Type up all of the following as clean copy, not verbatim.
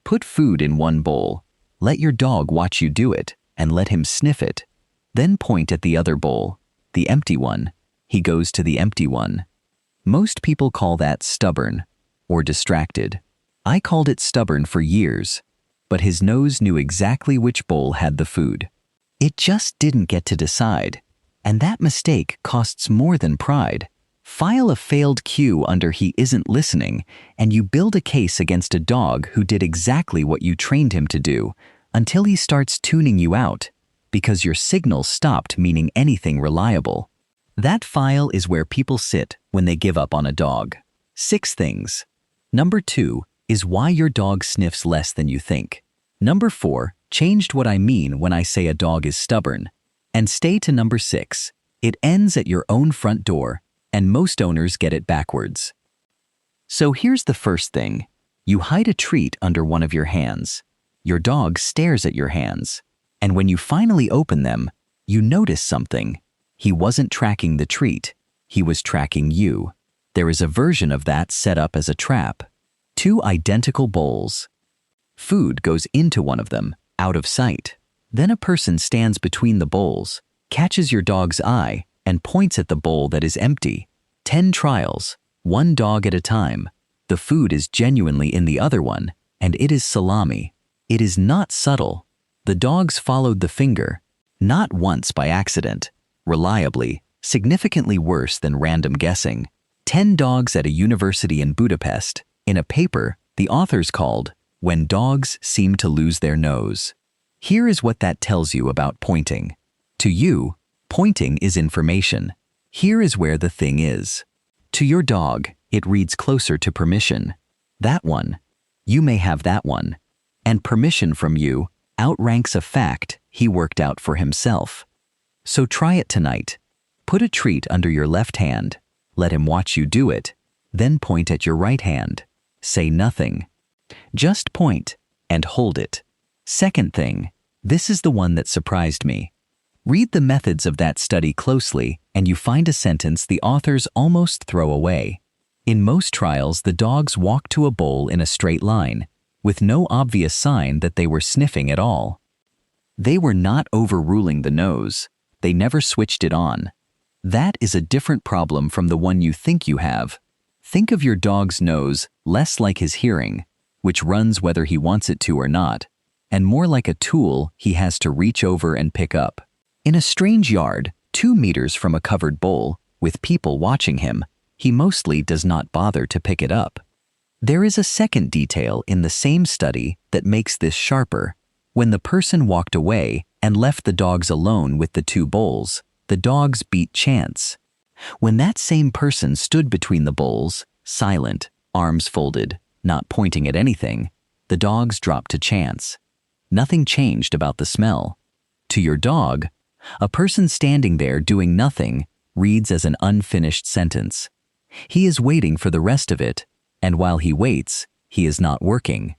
Put food in one bowl. Let your dog watch you do it, and let him sniff it. Then point at the other bowl, the empty one. He goes to the empty one. Most people call that stubborn or distracted. I called it stubborn for years, but his nose knew exactly which bowl had the food. It just didn't get to decide, and that mistake costs more than pride. File a failed cue under "he isn't listening," and you build a case against a dog who did exactly what you trained him to do until he starts tuning you out because your signal stopped meaning anything reliable. That file is where people sit when they give up on a dog. 6 things. Number 2 is why your dog sniffs less than you think. Number 4, changed what I mean when I say a dog is stubborn. And stay to number 6. It ends at your own front door, and most owners get it backwards. So here's the first thing. You hide a treat under one of your hands. Your dog stares at your hands. And when you finally open them, you notice something. He wasn't tracking the treat. He was tracking you. There is a version of that set up as a trap. 2 identical bowls. Food goes into one of them, out of sight. Then a person stands between the bowls, catches your dog's eye, and points at the bowl that is empty. 10 trials, 1 dog at a time. The food is genuinely in the other one, and it is salami. It is not subtle. The dogs followed the finger, not once by accident, reliably, significantly worse than random guessing. 10 dogs at a university in Budapest. In a paper, the authors called "When Dogs Seem to Lose Their Nose." Here is what that tells you about pointing. To you, pointing is information. Here is where the thing is. To your dog, it reads closer to permission. That one. You may have that one. And permission from you outranks a fact he worked out for himself. So try it tonight. Put a treat under your left hand. Let him watch you do it. Then point at your right hand. Say nothing. Just point and hold it. Second thing, this is the one that surprised me. Read the methods of that study closely, and you find a sentence the authors almost throw away. In most trials, the dogs walked to a bowl in a straight line, with no obvious sign that they were sniffing at all. They were not overruling the nose. They never switched it on. That is a different problem from the one you think you have. Think of your dog's nose less like his hearing, which runs whether he wants it to or not, and more like a tool he has to reach over and pick up. In a strange yard, 2 meters from a covered bowl, with people watching him, he mostly does not bother to pick it up. There is a second detail in the same study that makes this sharper. When the person walked away and left the dogs alone with the 2 bowls, the dogs beat chance. When that same person stood between the bowls, silent, arms folded, not pointing at anything, the dogs dropped to chance. Nothing changed about the smell. To your dog, a person standing there doing nothing reads as an unfinished sentence. He is waiting for the rest of it, and while he waits, he is not working.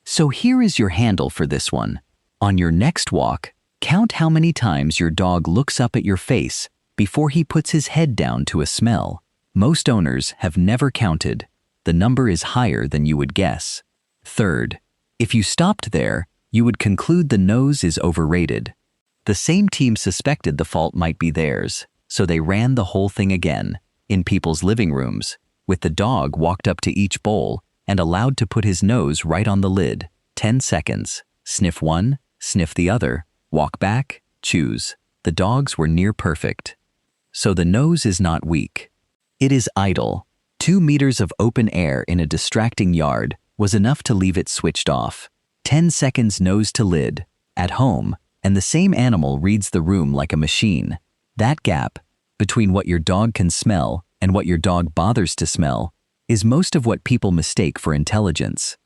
So here is your handle for this one. On your next walk, count how many times your dog looks up at your face before he puts his head down to a smell. Most owners have never counted. The number is higher than you would guess. Third, if you stopped there, you would conclude the nose is overrated. The same team suspected the fault might be theirs, so they ran the whole thing again, in people's living rooms, with the dog walked up to each bowl and allowed to put his nose right on the lid. 10 seconds. Sniff one, sniff the other, walk back, choose. The dogs were near perfect. So the nose is not weak. It is idle. 2 meters of open air in a distracting yard was enough to leave it switched off. 10 seconds nose to lid, at home, and the same animal reads the room like a machine. That gap, between what your dog can smell and what your dog bothers to smell, is most of what people mistake for intelligence.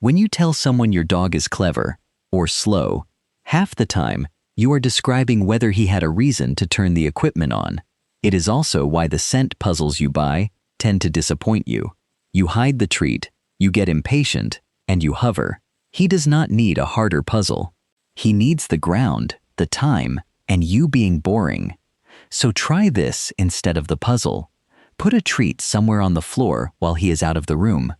When you tell someone your dog is clever, or slow, half the time, you are describing whether he had a reason to turn the equipment on. It is also why the scent puzzles you buy tend to disappoint you. You hide the treat, you get impatient, and you hover. He does not need a harder puzzle. He needs the ground, the time, and you being boring. So try this instead of the puzzle. Put a treat somewhere on the floor while he is out of the room.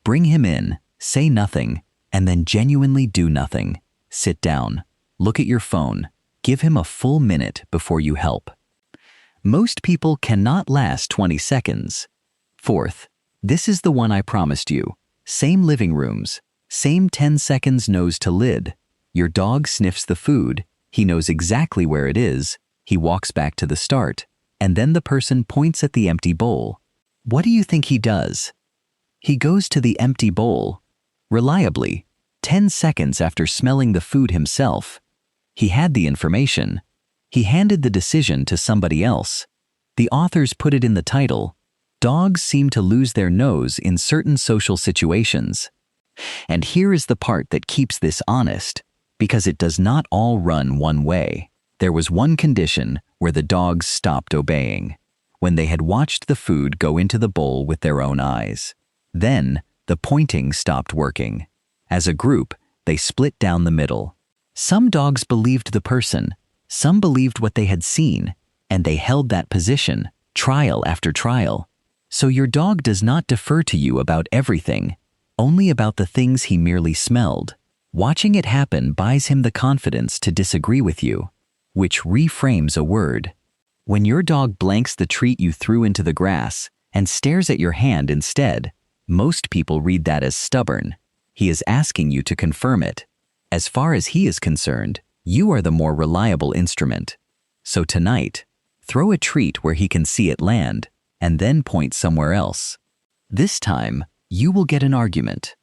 Bring him in, say nothing, and then genuinely do nothing. Sit down, look at your phone, give him a full minute before you help. Most people cannot last 20 seconds. Fourth, this is the one I promised you. Same living rooms, same 10 seconds nose to lid. Your dog sniffs the food, he knows exactly where it is, he walks back to the start, and then the person points at the empty bowl. What do you think he does? He goes to the empty bowl. Reliably, 10 seconds after smelling the food himself. He had the information. He handed the decision to somebody else. The authors put it in the title, Dogs Seem to Lose Their Nose in Certain Social Situations. And here is the part that keeps this honest, because it does not all run one way. There was one condition where the dogs stopped obeying, when they had watched the food go into the bowl with their own eyes. Then, the pointing stopped working. As a group, they split down the middle. Some dogs believed the person, some believed what they had seen, and they held that position, trial after trial. So your dog does not defer to you about everything, only about the things he merely smelled. Watching it happen buys him the confidence to disagree with you, which reframes a word. When your dog blanks the treat you threw into the grass and stares at your hand instead, most people read that as stubborn. He is asking you to confirm it. As far as he is concerned, you are the more reliable instrument. So tonight, throw a treat where he can see it land, and then point somewhere else. This time, you will get an argument.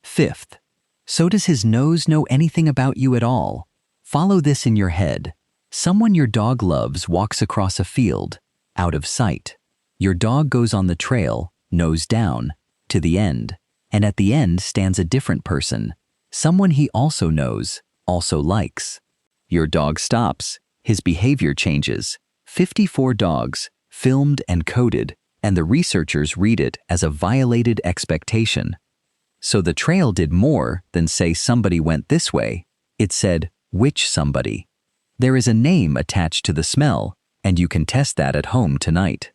Fifth, so does his nose know anything about you at all? Follow this in your head. Someone your dog loves walks across a field, out of sight. Your dog goes on the trail, nose down, to the end, and at the end stands a different person, someone he also knows, also likes. Your dog stops, his behavior changes. 54 dogs, filmed and coded, and the researchers read it as a violated expectation. So the trail did more than say somebody went this way. It said, which somebody. There is a name attached to the smell, and you can test that at home tonight.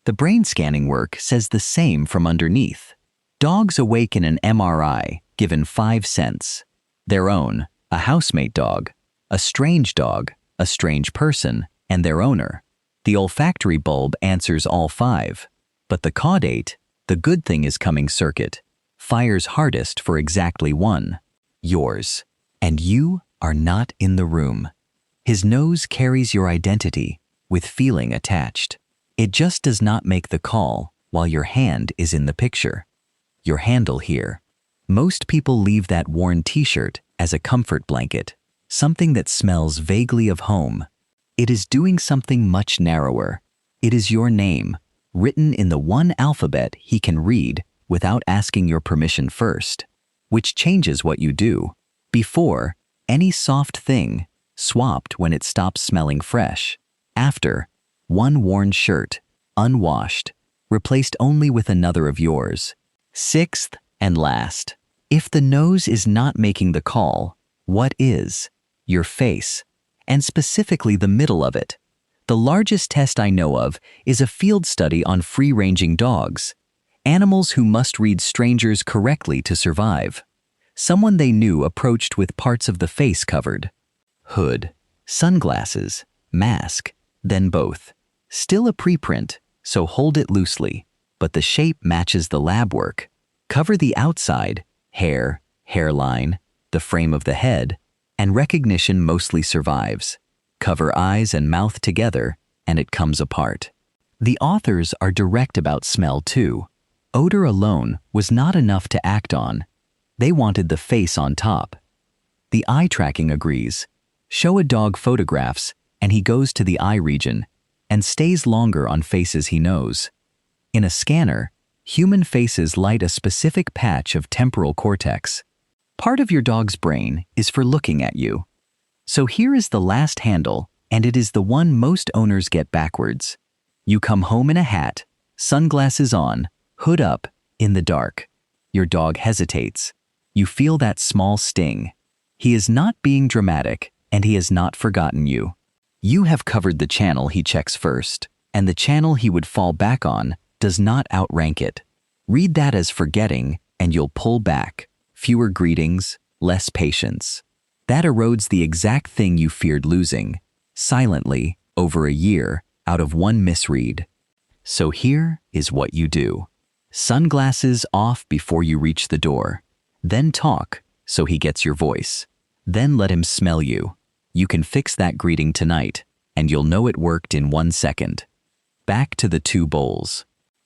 The brain scanning work says the same from underneath. Dogs awake in an MRI, given 5 cents. Their own, a housemate dog, a strange dog, a strange person, and their owner. The olfactory bulb answers all 5, but the caudate, the good thing is coming circuit, fires hardest for exactly 1, yours. And you are not in the room. His nose carries your identity, with feeling attached. It just does not make the call while your hand is in the picture. Your handle here. Most people leave that worn t-shirt as a comfort blanket, something that smells vaguely of home. It is doing something much narrower. It is your name, written in the one alphabet he can read without asking your permission first, which changes what you do. Before, any soft thing, swapped when it stops smelling fresh. After, one worn shirt, unwashed, replaced only with another of yours. Sixth and last, if the nose is not making the call, what is? Your face, and specifically the middle of it. The largest test I know of is a field study on free-ranging dogs, animals who must read strangers correctly to survive. Someone they knew approached with parts of the face covered. Hood, sunglasses, mask, then both. Still a preprint, so hold it loosely, but the shape matches the lab work. Cover the outside, hair, hairline, the frame of the head, and recognition mostly survives. Cover eyes and mouth together, and it comes apart. The authors are direct about smell too. Odor alone was not enough to act on. They wanted the face on top. The eye tracking agrees. Show a dog photographs, and he goes to the eye region, and stays longer on faces he knows. In a scanner, human faces light a specific patch of temporal cortex. Part of your dog's brain is for looking at you. So here is the last handle, and it is the one most owners get backwards. You come home in a hat, sunglasses on, hood up, in the dark. Your dog hesitates. You feel that small sting. He is not being dramatic, and he has not forgotten you. You have covered the channel he checks first, and the channel he would fall back on does not outrank it. Read that as forgetting, and you'll pull back. fewer greetings, less patience. That erodes the exact thing you feared losing, silently, over a year, out of one misread. So here is what you do. Sunglasses off before you reach the door. Then talk, so he gets your voice. Then let him smell you. You can fix that greeting tonight, and you'll know it worked in 1 second. Back to the 2 bowls.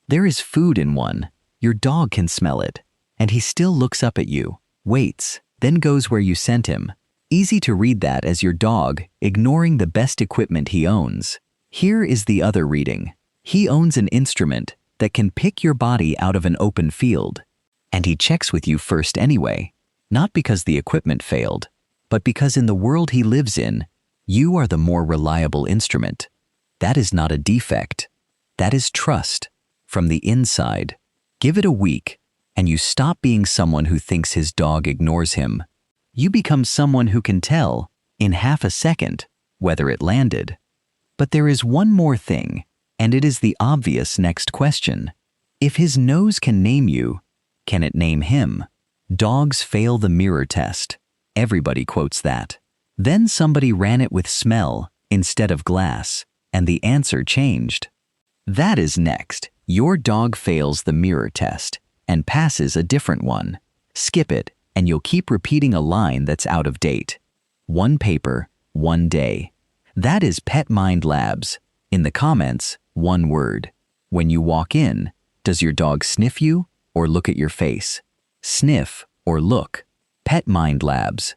There is food in one. Your dog can smell it. And he still looks up at you, waits, then goes where you sent him. Easy to read that as your dog, ignoring the best equipment he owns. Here is the other reading. He owns an instrument that can pick your body out of an open field. And he checks with you first anyway, not because the equipment failed, but because in the world he lives in, you are the more reliable instrument. That is not a defect. That is trust, from the inside. Give it a week, and you stop being someone who thinks his dog ignores him. You become someone who can tell, in half a second, whether it landed. But there is one more thing, and it is the obvious next question. If his nose can name you, can it name him? Dogs fail the mirror test. Everybody quotes that. Then somebody ran it with smell instead of glass, and the answer changed. That is next. Your dog fails the mirror test and passes a different one. Skip it, and you'll keep repeating a line that's out of date. 1 paper, 1 day. That is PetMindLabs. In the comments, 1 word. When you walk in, does your dog sniff you or look at your face? Sniff or look. PetMindLabs.